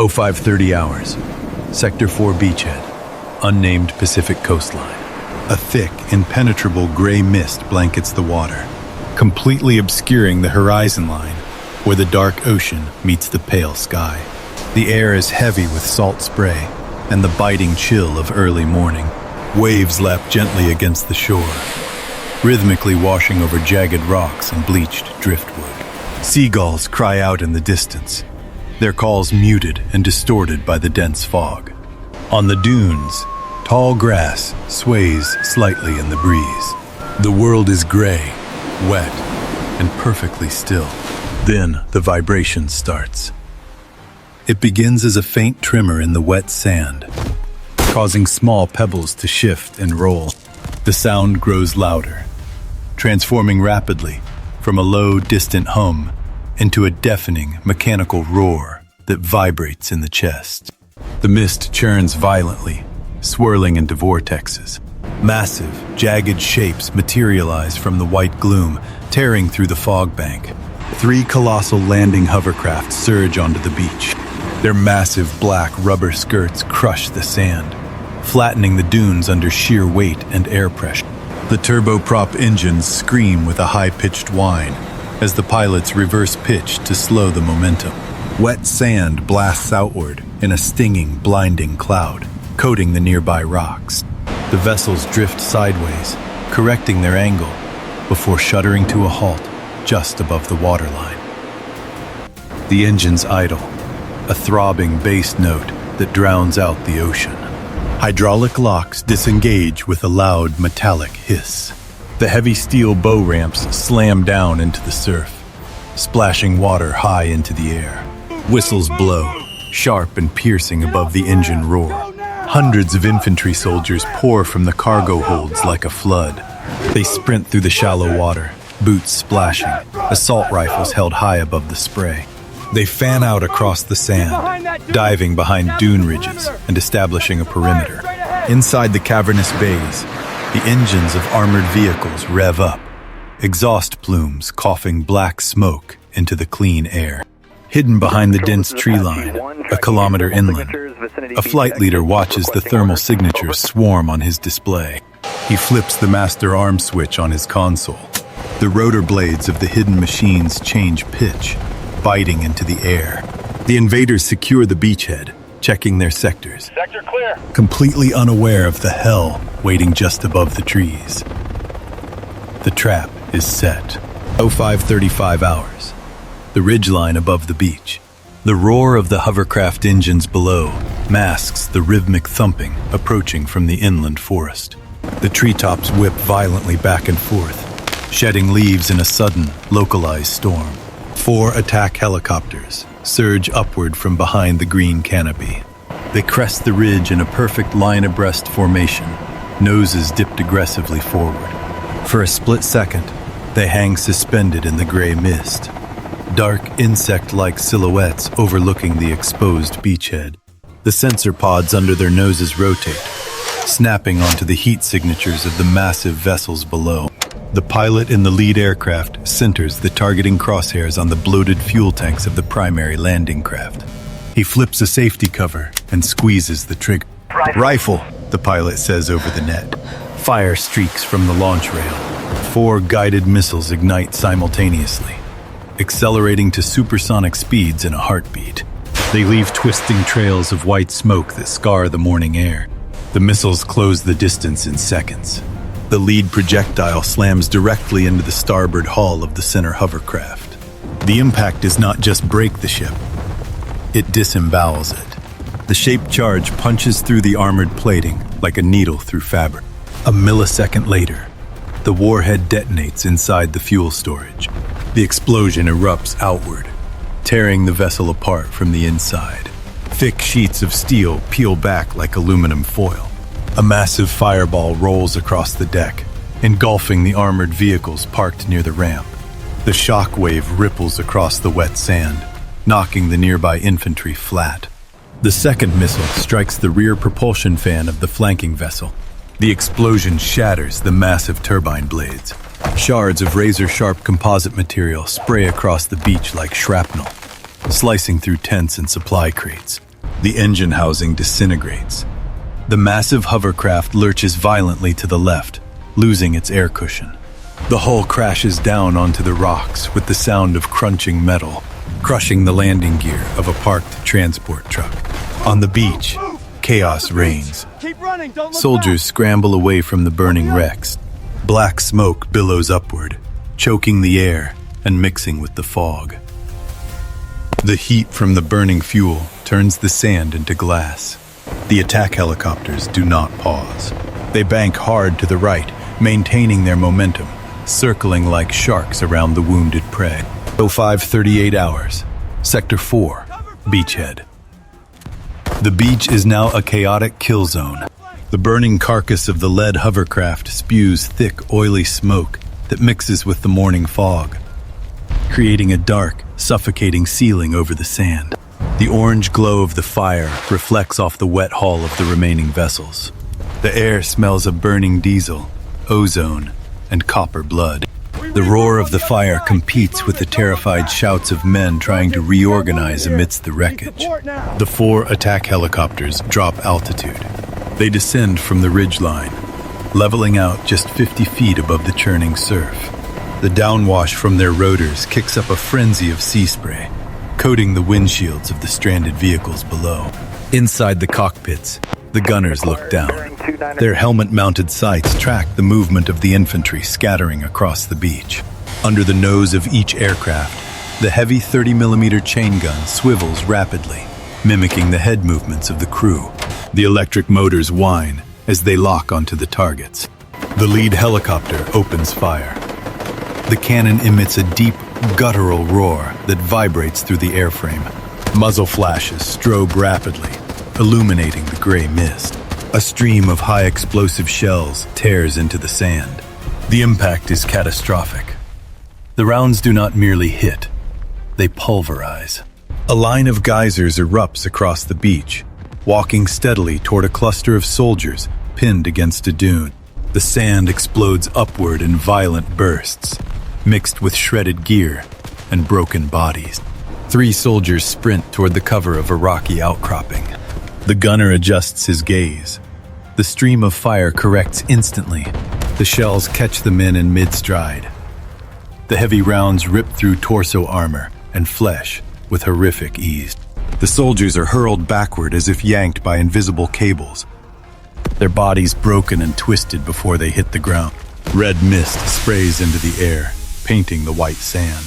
0530 hours. Sector 4 beachhead. Unnamed Pacific coastline. A thick, impenetrable gray mist blankets the water, completely obscuring the horizon line where the dark ocean meets the pale sky. The air is heavy with salt spray and the biting chill of early morning. Waves lap gently against the shore, rhythmically washing over jagged rocks and bleached driftwood. Seagulls cry out in the distance, their calls muted and distorted by the dense fog. On the dunes, tall grass sways slightly in the breeze. The world is gray, wet, and perfectly still. Then the vibration starts. It begins as a faint tremor in the wet sand, causing small pebbles to shift and roll. The sound grows louder, transforming rapidly from a low, distant hum into a deafening, mechanical roar that vibrates in the chest. The mist churns violently, swirling into vortexes. Massive, jagged shapes materialize from the white gloom, tearing through the fog bank. 3 colossal landing hovercrafts surge onto the beach. Their massive black rubber skirts crush the sand, flattening the dunes under sheer weight and air pressure. The turboprop engines scream with a high-pitched whine as the pilots reverse pitch to slow the momentum. Wet sand blasts outward in a stinging, blinding cloud, coating the nearby rocks. The vessels drift sideways, correcting their angle before shuddering to a halt just above the waterline. The engines idle, a throbbing bass note that drowns out the ocean. Hydraulic locks disengage with a loud metallic hiss. The heavy steel bow ramps slam down into the surf, splashing water high into the air. Whistles blow, sharp and piercing above the engine roar. Hundreds of infantry soldiers pour from the cargo holds like a flood. They sprint through the shallow water, boots splashing, assault rifles held high above the spray. They fan out across the sand, diving behind dune ridges and establishing a perimeter. Inside the cavernous bays, the engines of armored vehicles rev up, exhaust plumes coughing black smoke into the clean air. Hidden behind the dense tree line, a kilometer inland, a flight leader watches the thermal signatures swarm on his display. He flips the master arm switch on his console. The rotor blades of the hidden machines change pitch, biting into the air. The invaders secure the beachhead, checking their sectors. Sector clear. Completely unaware of the hell waiting just above the trees. The trap is set. 0535 hours. The ridgeline above the beach. The roar of the hovercraft engines below masks the rhythmic thumping approaching from the inland forest. The treetops whip violently back and forth, shedding leaves in a sudden, localized storm. 4 attack helicopters surge upward from behind the green canopy. They crest the ridge in a perfect line abreast formation, noses dipped aggressively forward. For a split second, they hang suspended in the gray mist, dark insect-like silhouettes overlooking the exposed beachhead. The sensor pods under their noses rotate, snapping onto the heat signatures of the massive vessels below. The pilot in the lead aircraft centers the targeting crosshairs on the bloated fuel tanks of the primary landing craft. He flips a safety cover and squeezes the trigger. Rifle, the pilot says over the net. Fire streaks from the launch rail. 4 guided missiles ignite simultaneously, accelerating to supersonic speeds in a heartbeat. They leave twisting trails of white smoke that scar the morning air. The missiles close the distance in seconds. The lead projectile slams directly into the starboard hull of the center hovercraft. The impact does not just break the ship, it disembowels it. The shaped charge punches through the armored plating like a needle through fabric. A millisecond later, the warhead detonates inside the fuel storage. The explosion erupts outward, tearing the vessel apart from the inside. Thick sheets of steel peel back like aluminum foil. A massive fireball rolls across the deck, engulfing the armored vehicles parked near the ramp. The shock wave ripples across the wet sand, knocking the nearby infantry flat. The second missile strikes the rear propulsion fan of the flanking vessel. The explosion shatters the massive turbine blades. Shards of razor-sharp composite material spray across the beach like shrapnel, slicing through tents and supply crates. The engine housing disintegrates. The massive hovercraft lurches violently to the left, losing its air cushion. The hull crashes down onto the rocks with the sound of crunching metal, crushing the landing gear of a parked transport truck. On the beach, chaos reigns. Soldiers scramble away from the burning wrecks. Black smoke billows upward, choking the air and mixing with the fog. The heat from the burning fuel turns the sand into glass. The attack helicopters do not pause. They bank hard to the right, maintaining their momentum, circling like sharks around the wounded prey. 05:38 hours, Sector 4, beachhead. The beach is now a chaotic kill zone. The burning carcass of the lead hovercraft spews thick, oily smoke that mixes with the morning fog, creating a dark, suffocating ceiling over the sand. The orange glow of the fire reflects off the wet hull of the remaining vessels. The air smells of burning diesel, ozone, and copper blood. The roar of the fire competes with the terrified shouts of men trying to reorganize amidst the wreckage. The 4 attack helicopters drop altitude. They descend from the ridgeline, leveling out just 50 feet above the churning surf. The downwash from their rotors kicks up a frenzy of sea spray, coating the windshields of the stranded vehicles below. Inside the cockpits, the gunners look down. Their helmet-mounted sights track the movement of the infantry scattering across the beach. Under the nose of each aircraft, the heavy 30mm chain gun swivels rapidly, mimicking the head movements of the crew. The electric motors whine as they lock onto the targets. The lead helicopter opens fire. The cannon emits a deep, guttural roar that vibrates through the airframe. Muzzle flashes strobe rapidly, illuminating the gray mist. A stream of high-explosive shells tears into the sand. The impact is catastrophic. The rounds do not merely hit, they pulverize. A line of geysers erupts across the beach, walking steadily toward a cluster of soldiers pinned against a dune. The sand explodes upward in violent bursts, mixed with shredded gear and broken bodies. 3 soldiers sprint toward the cover of a rocky outcropping. The gunner adjusts his gaze. The stream of fire corrects instantly. The shells catch the men in mid-stride. The heavy rounds rip through torso armor and flesh with horrific ease. The soldiers are hurled backward as if yanked by invisible cables, their bodies broken and twisted before they hit the ground. Red mist sprays into the air, painting the white sand.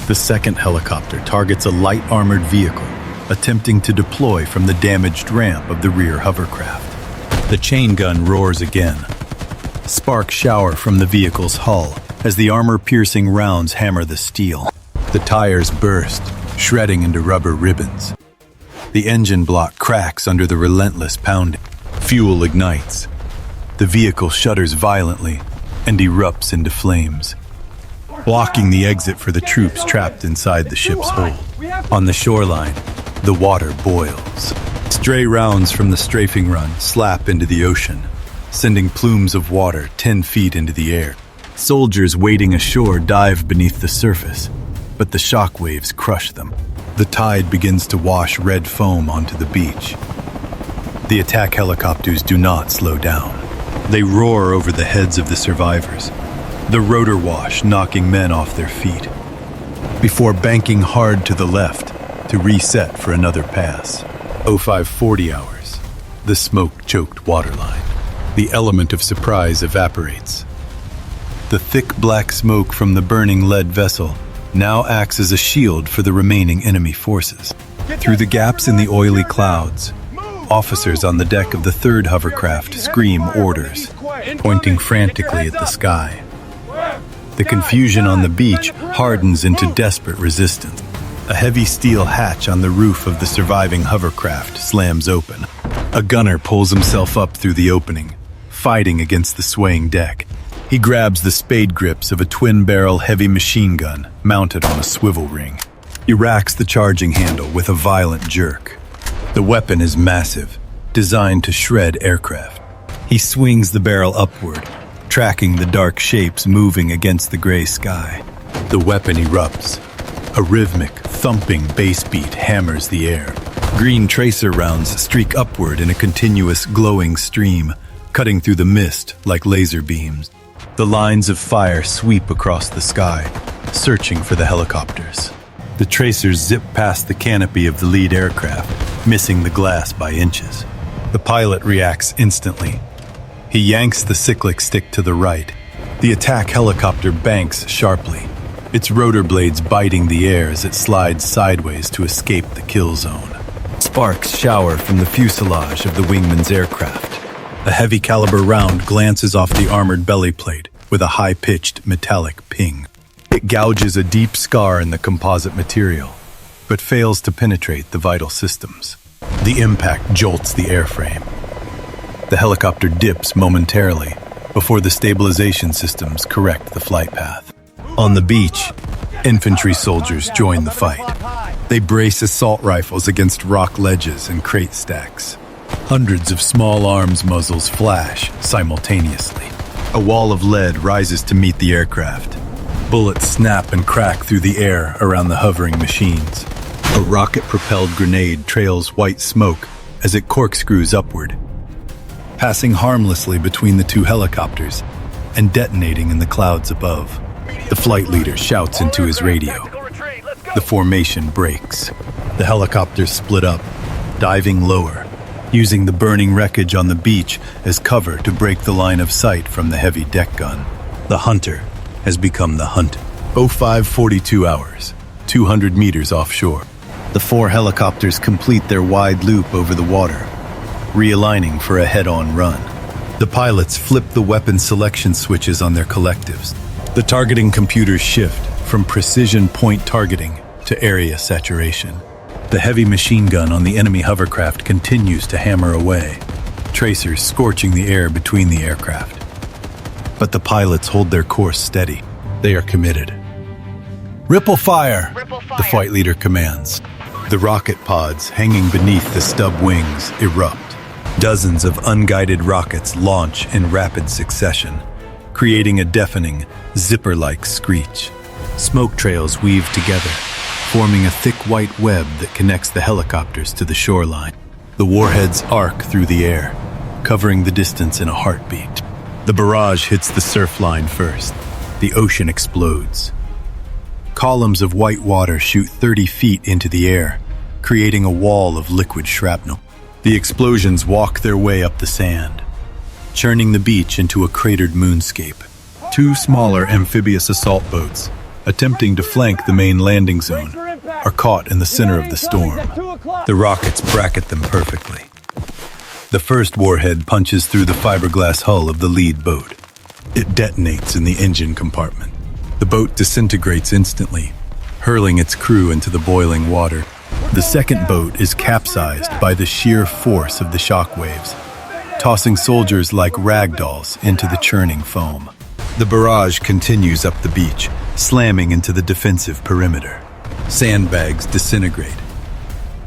The second helicopter targets a light armored vehicle, attempting to deploy from the damaged ramp of the rear hovercraft. The chain gun roars again. Sparks shower from the vehicle's hull as the armor-piercing rounds hammer the steel. The tires burst, shredding into rubber ribbons. The engine block cracks under the relentless pounding. Fuel ignites. The vehicle shudders violently and erupts into flames, blocking the exit for the troops trapped inside the ship's hold. On the shoreline, the water boils. Stray rounds from the strafing run slap into the ocean, sending plumes of water 10 feet into the air. Soldiers waiting ashore dive beneath the surface, but the shock waves crush them. The tide begins to wash red foam onto the beach. The attack helicopters do not slow down. They roar over the heads of the survivors, the rotor wash knocking men off their feet, before banking hard to the left to reset for another pass. 0540 hours, the smoke-choked waterline. The element of surprise evaporates. The thick black smoke from the burning lead vessel now acts as a shield for the remaining enemy forces. Through the gaps in the oily clouds, officers on the deck of the third hovercraft scream orders, pointing frantically at the sky. The confusion on the beach hardens into desperate resistance. A heavy steel hatch on the roof of the surviving hovercraft slams open. A gunner pulls himself up through the opening, fighting against the swaying deck. He grabs the spade grips of a twin-barrel heavy machine gun mounted on a swivel ring. He racks the charging handle with a violent jerk. The weapon is massive, designed to shred aircraft. He swings the barrel upward, tracking the dark shapes moving against the gray sky. The weapon erupts. A rhythmic, thumping bass beat hammers the air, Green tracer rounds streak upward in a continuous glowing stream, cutting through the mist like laser beams. The lines of fire sweep across the sky, searching for the helicopters. The tracers zip past the canopy of the lead aircraft, missing the glass by inches. The pilot reacts instantly. He yanks the cyclic stick to the right. The attack helicopter banks sharply, its rotor blades biting the air as it slides sideways to escape the kill zone. Sparks shower from the fuselage of the wingman's aircraft. A heavy caliber round glances off the armored belly plate with a high-pitched metallic ping. It gouges a deep scar in the composite material, but fails to penetrate the vital systems. The impact jolts the airframe. The helicopter dips momentarily before the stabilization systems correct the flight path. On the beach, infantry soldiers join the fight. They brace assault rifles against rock ledges and crate stacks. Hundreds of small arms muzzles flash simultaneously. A wall of lead rises to meet the aircraft. Bullets snap and crack through the air around the hovering machines. A rocket-propelled grenade trails white smoke as it corkscrews upward, passing harmlessly between the two helicopters and detonating in the clouds above. The flight leader shouts into his radio. The formation breaks. The helicopters split up, diving lower, using the burning wreckage on the beach as cover to break the line of sight from the heavy deck gun. The hunter has become the hunted. 05:42 hours, 200 meters offshore. The four helicopters complete their wide loop over the water, realigning for a head-on run. The pilots flip the weapon selection switches on their collectives. The targeting computers shift from precision point targeting to area saturation. The heavy machine gun on the enemy hovercraft continues to hammer away, tracers scorching the air between the aircraft. But the pilots hold their course steady. They are committed. Ripple fire, the flight leader commands. The rocket pods hanging beneath the stub wings erupt. Dozens of unguided rockets launch in rapid succession, creating a deafening, zipper-like screech. Smoke trails weave together, forming a thick white web that connects the helicopters to the shoreline. The warheads arc through the air, covering the distance in a heartbeat. The barrage hits the surf line first. The ocean explodes. Columns of white water shoot 30 feet into the air, creating a wall of liquid shrapnel. The explosions walk their way up the sand, churning the beach into a cratered moonscape. Two smaller amphibious assault boats, attempting to flank the main landing zone, are caught in the center of the storm. The rockets bracket them perfectly. The first warhead punches through the fiberglass hull of the lead boat. It detonates in the engine compartment. The boat disintegrates instantly, hurling its crew into the boiling water. The second boat is capsized by the sheer force of the shockwaves, tossing soldiers like rag dolls into the churning foam. The barrage continues up the beach, slamming into the defensive perimeter. Sandbags disintegrate.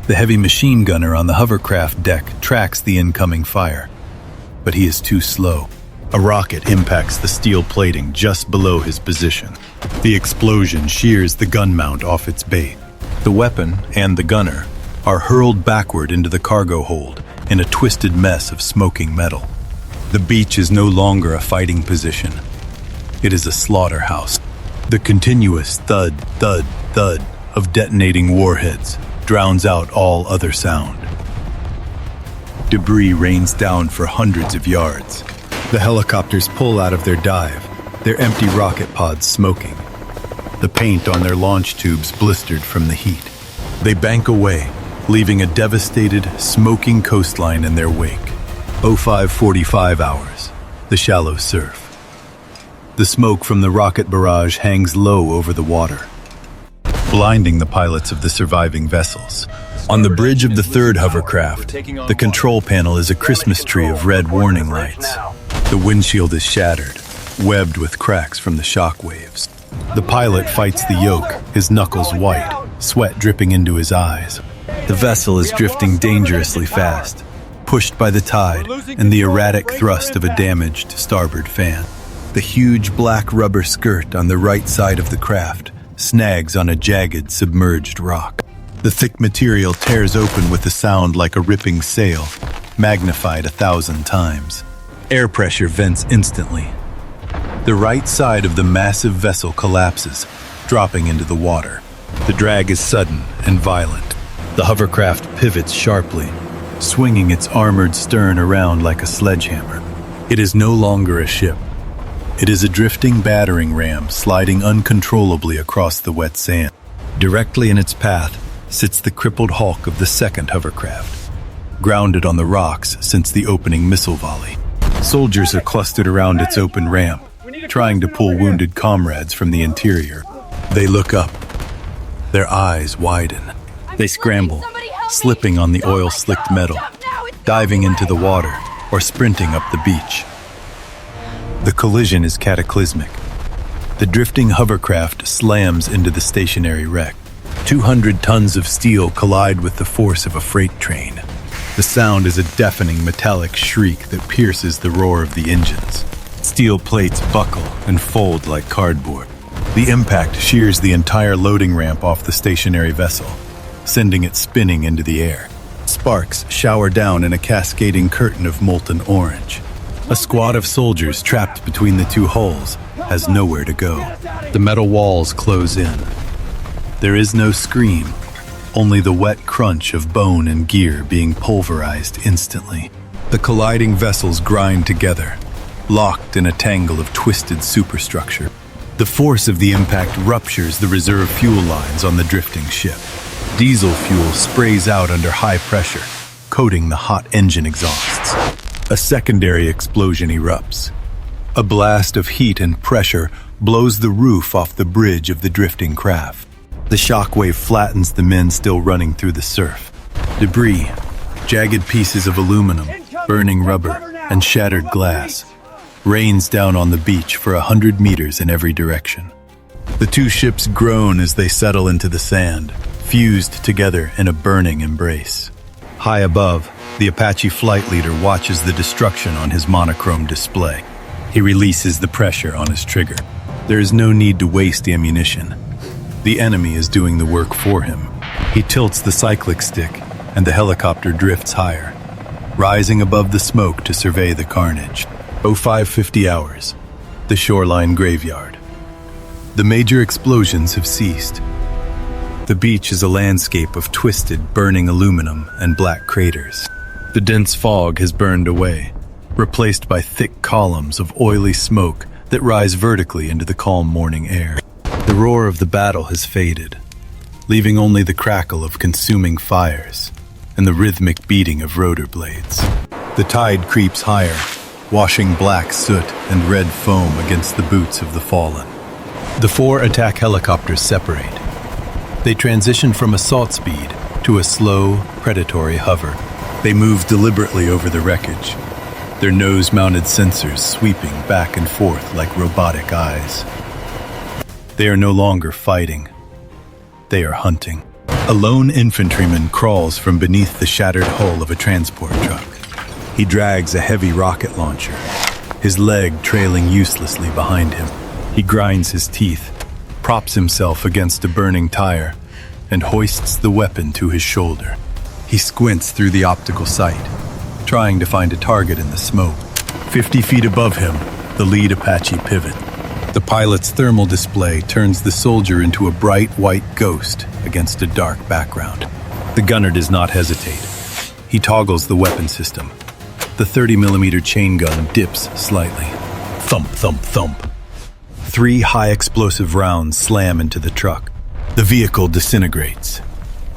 The heavy machine gunner on the hovercraft deck tracks the incoming fire, but he is too slow. A rocket impacts the steel plating just below his position. The explosion shears the gun mount off its base. The weapon and the gunner are hurled backward into the cargo hold in a twisted mess of smoking metal. The beach is no longer a fighting position. It is a slaughterhouse. The continuous thud, thud, thud of detonating warheads drowns out all other sound. Debris rains down for hundreds of yards. The helicopters pull out of their dive, their empty rocket pods smoking. The paint on their launch tubes blistered from the heat. They bank away, leaving a devastated, smoking coastline in their wake. 05:45 hours, the shallow surf. The smoke from the rocket barrage hangs low over the water, blinding the pilots of the surviving vessels. On the bridge of the third hovercraft, the control panel is a Christmas tree of red warning lights. The windshield is shattered, webbed with cracks from the shock waves. The pilot fights the yoke, his knuckles white, sweat dripping into his eyes. The vessel is drifting dangerously fast, pushed by the tide and the erratic thrust of a damaged starboard fan. The huge black rubber skirt on the right side of the craft snags on a jagged, submerged rock. The thick material tears open with a sound like a ripping sail, magnified 1,000 times. Air pressure vents instantly. The right side of the massive vessel collapses, dropping into the water. The drag is sudden and violent. The hovercraft pivots sharply, swinging its armored stern around like a sledgehammer. It is no longer a ship. It is a drifting battering ram sliding uncontrollably across the wet sand. Directly in its path sits the crippled hulk of the second hovercraft, grounded on the rocks since the opening missile volley. Soldiers are clustered around its open ramp, trying to pull wounded comrades from the interior. They look up. Their eyes widen. They scramble, slipping on the oil-slicked metal, diving into the water or sprinting up the beach. The collision is cataclysmic. The drifting hovercraft slams into the stationary wreck. 200 tons of steel collide with the force of a freight train. The sound is a deafening metallic shriek that pierces the roar of the engines. Steel plates buckle and fold like cardboard. The impact shears the entire loading ramp off the stationary vessel, sending it spinning into the air. Sparks shower down in a cascading curtain of molten orange. A squad of soldiers trapped between the two hulls has nowhere to go. The metal walls close in. There is no scream, only the wet crunch of bone and gear being pulverized instantly. The colliding vessels grind together, locked in a tangle of twisted superstructure. The force of the impact ruptures the reserve fuel lines on the drifting ship. Diesel fuel sprays out under high pressure, coating the hot engine exhausts. A secondary explosion erupts. A blast of heat and pressure blows the roof off the bridge of the drifting craft. The shockwave flattens the men still running through the surf. Debris, jagged pieces of aluminum, burning rubber, and shattered glass rains down on the beach for 100 meters in every direction. The two ships groan as they settle into the sand, fused together in a burning embrace. High above, the Apache flight leader watches the destruction on his monochrome display. He releases the pressure on his trigger. There is no need to waste ammunition. The enemy is doing the work for him. He tilts the cyclic stick, and the helicopter drifts higher, rising above the smoke to survey the carnage. 0550 hours, the shoreline graveyard. The major explosions have ceased. The beach is a landscape of twisted, burning aluminum and black craters. The dense fog has burned away, replaced by thick columns of oily smoke that rise vertically into the calm morning air. The roar of the battle has faded, leaving only the crackle of consuming fires and the rhythmic beating of rotor blades. The tide creeps higher, washing black soot and red foam against the boots of the fallen. The four attack helicopters separate. They transition from assault speed to a slow, predatory hover. They move deliberately over the wreckage, their nose-mounted sensors sweeping back and forth like robotic eyes. They are no longer fighting. They are hunting. A lone infantryman crawls from beneath the shattered hull of a transport truck. He drags a heavy rocket launcher, his leg trailing uselessly behind him. He grinds his teeth, props himself against a burning tire, and hoists the weapon to his shoulder. He squints through the optical sight, trying to find a target in the smoke. 50 feet above him, the lead Apache pivot. The pilot's thermal display turns the soldier into a bright white ghost against a dark background. The gunner does not hesitate. He toggles the weapon system. The 30mm chain gun dips slightly. Thump, thump, thump. 3 high-explosive rounds slam into the truck. The vehicle disintegrates.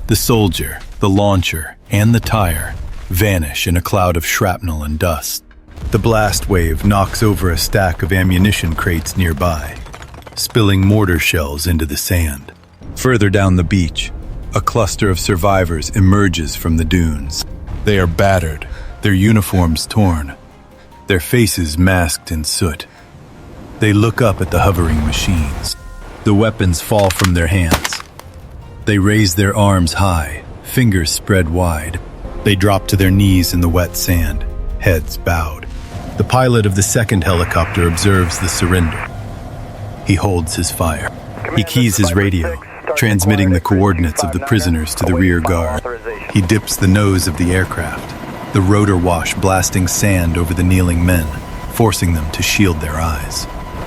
The soldier, the launcher, and the tire vanish in a cloud of shrapnel and dust. The blast wave knocks over a stack of ammunition crates nearby, spilling mortar shells into the sand. Further down the beach, a cluster of survivors emerges from the dunes. They are battered, their uniforms torn, their faces masked in soot. They look up at the hovering machines. The weapons fall from their hands. They raise their arms high, fingers spread wide. They drop to their knees in the wet sand, heads bowed. The pilot of the second helicopter observes the surrender. He holds his fire. He keys his radio, transmitting the coordinates of the prisoners to the rear guard. He dips the nose of the aircraft, the rotor wash blasting sand over the kneeling men, forcing them to shield their eyes.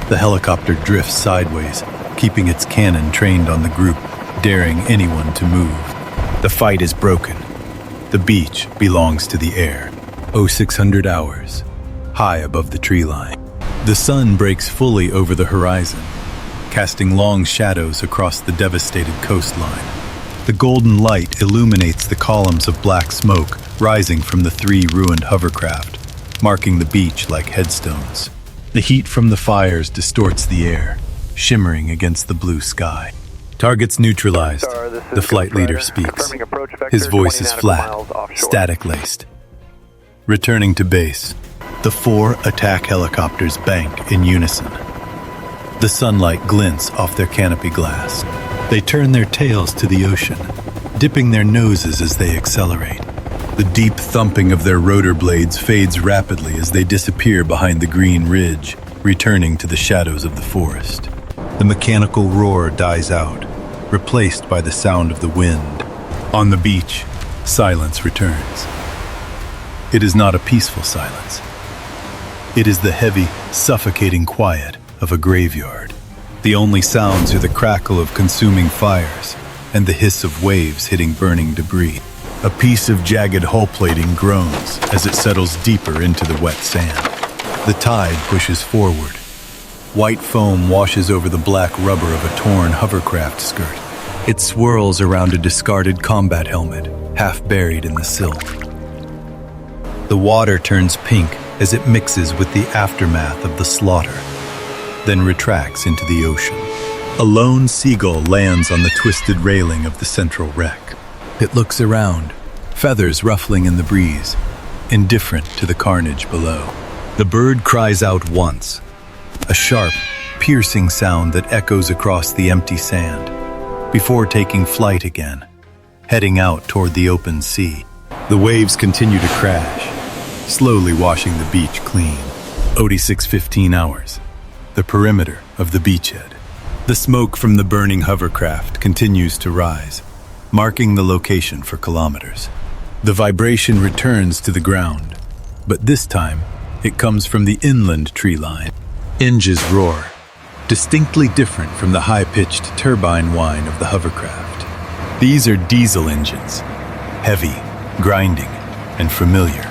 The helicopter drifts sideways, keeping its cannon trained on the group, daring anyone to move. The fight is broken. The beach belongs to the air. 0600 hours, high above the tree line. The sun breaks fully over the horizon, casting long shadows across the devastated coastline. The golden light illuminates the columns of black smoke rising from the 3 ruined hovercraft, marking the beach like headstones. The heat from the fires distorts the air, shimmering against the blue sky. Targets neutralized, the flight leader speaks. His voice is flat, static-laced. Returning to base, the 4 attack helicopters bank in unison. The sunlight glints off their canopy glass. They turn their tails to the ocean, dipping their noses as they accelerate. The deep thumping of their rotor blades fades rapidly as they disappear behind the green ridge, returning to the shadows of the forest. The mechanical roar dies out, replaced by the sound of the wind. On the beach, silence returns. It is not a peaceful silence. It is the heavy, suffocating quiet of a graveyard. The only sounds are the crackle of consuming fires and the hiss of waves hitting burning debris. A piece of jagged hull plating groans as it settles deeper into the wet sand. The tide pushes forward. White foam washes over the black rubber of a torn hovercraft skirt. It swirls around a discarded combat helmet, half buried in the silt. The water turns pink as it mixes with the aftermath of the slaughter, then retracts into the ocean. A lone seagull lands on the twisted railing of the central wreck. It looks around, feathers ruffling in the breeze, indifferent to the carnage below. The bird cries out once, a sharp, piercing sound that echoes across the empty sand, before taking flight again, heading out toward the open sea. The waves continue to crash, slowly washing the beach clean. 0615 hours, the perimeter of the beachhead. The smoke from the burning hovercraft continues to rise, marking the location for kilometers. The vibration returns to the ground, but this time it comes from the inland tree line. Engines roar, distinctly different from the high-pitched turbine whine of the hovercraft. These are diesel engines, heavy, grinding, and familiar.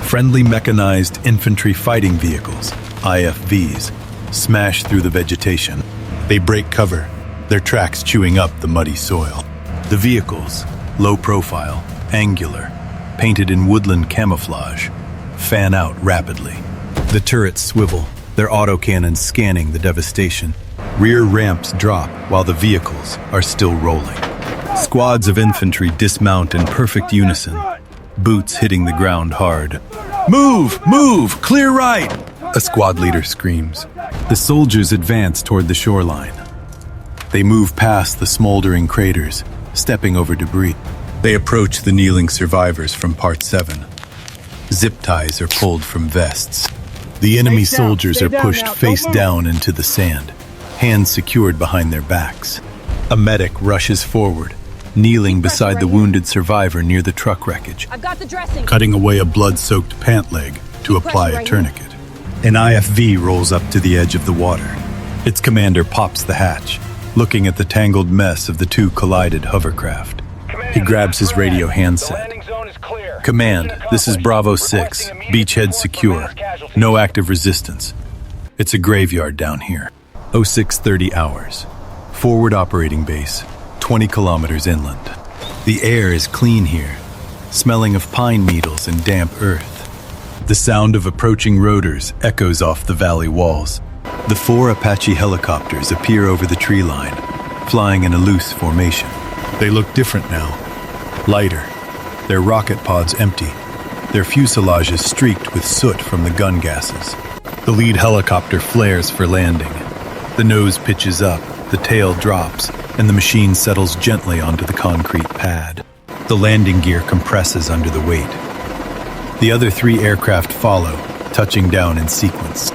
Friendly mechanized infantry fighting vehicles, IFVs, smash through the vegetation. They break cover, their tracks chewing up the muddy soil. The vehicles, low profile, angular, painted in woodland camouflage, fan out rapidly. The turrets swivel, their autocannons scanning the devastation. Rear ramps drop while the vehicles are still rolling. Squads of infantry dismount in perfect unison, boots hitting the ground hard. "Move! Move! Clear right!" a squad leader screams. The soldiers advance toward the shoreline. They move past the smoldering craters, stepping over debris. They approach the kneeling survivors from Part 7. Zip ties are pulled from vests. The enemy soldiers are pushed face down into the sand, hands secured behind their backs. A medic rushes forward, kneeling beside the wounded survivor near the truck wreckage, cutting away a blood-soaked pant leg to apply a tourniquet. An IFV rolls up to the edge of the water. Its commander pops the hatch, looking at the tangled mess of the 2 collided hovercraft. He grabs his radio handset. "Command, this is Bravo 6, beachhead secure, no active resistance. It's a graveyard down here." 0630 hours, forward operating base, 20 kilometers inland. The air is clean here, smelling of pine needles and damp earth. The sound of approaching rotors echoes off the valley walls. The 4 Apache helicopters appear over the tree line, flying in a loose formation. They look different now, lighter, their rocket pods empty, their fuselages streaked with soot from the gun gases. The lead helicopter flares for landing. The nose pitches up, the tail drops, and the machine settles gently onto the concrete pad. The landing gear compresses under the weight. The other 3 aircraft follow, touching down in sequence.